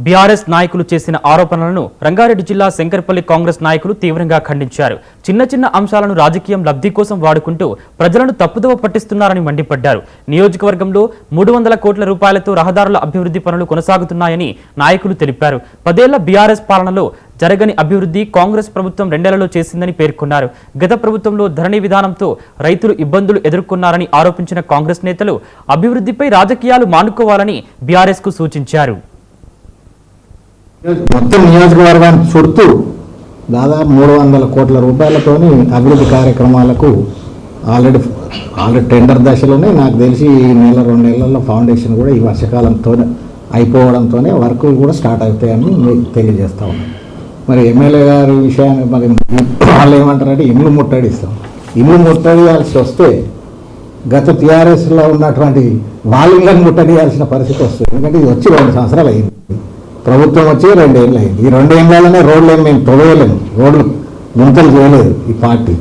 BRS నాయకులు చేసిన ఆరోపణలను రంగారెడ్డి జిల్లా శంకరపల్లి కాంగ్రెస్ నాయకులు తీవ్రంగా ఖండించారు. చిన్న చిన్న అంశాలను రాజకీయం లబ్ధి కోసం వాడుకుంటూ ప్రజలను తప్పుదోవ పట్టిస్తున్నారని మండిపడ్డారు. నియోజకవర్గంలో 300 కోట్ల రూపాయలతో రహదారుల అభివృద్ధి పనులు కొనసాగుతున్నాయని నాయకులు తెలిపారు. 10 ఏళ్ల బీఆర్ఎస్ పాలనలో జరగని అభివృద్ధి కాంగ్రెస్ ప్రభుత్వం 2 నెలల్లో చేసిందని పేర్కొన్నారు. గత ప్రభుత్వంలో ధరణి విధానంతో రైతులు ఇబ్బందులు ఎదుర్కొన్నారని ఆరోపించిన కాంగ్రెస్ నేతలు అభివృద్ధిపై రాజకీయాలు మానుకోవాలని బీఆర్ఎస్ కు సూచించారు. మొత్తం నియోజకవర్గానికి చుట్టూ దాదాపు 300 కోట్ల రూపాయలతోని అభివృద్ధి కార్యక్రమాలకు ఆల్రెడీ టెండర్ దశలోనే నాకు తెలిసి ఈ నెల 2 నెలల్లో ఫౌండేషన్ కూడా ఈ వర్షాకాలంతో అయిపోవడంతోనే వర్కులు కూడా స్టార్ట్ అవుతాయని మీకు తెలియజేస్తా ఉన్నాను. మరి ఎమ్మెల్యే గారి విషయాన్ని మరి వాళ్ళు ఏమంటారంటే ఇల్లు ముట్టడిస్తాం. ఇల్లు ముట్టడియాల్సి వస్తే గత టీఆర్ఎస్లో ఉన్నటువంటి వాళ్ళు ఇళ్ళని ముట్టడియాల్సిన పరిస్థితి వస్తుంది. ఎందుకంటే ఇది వచ్చి 2 సంవత్సరాలు అయింది. ప్రభుత్వం వచ్చి 2 ఏళ్ళు అయింది. ఈ 2 ఏళ్ళలోనే రోడ్లు మేము తొలగలేము, రోడ్లు గుంతలు చేయలేదు ఈ పార్టీ.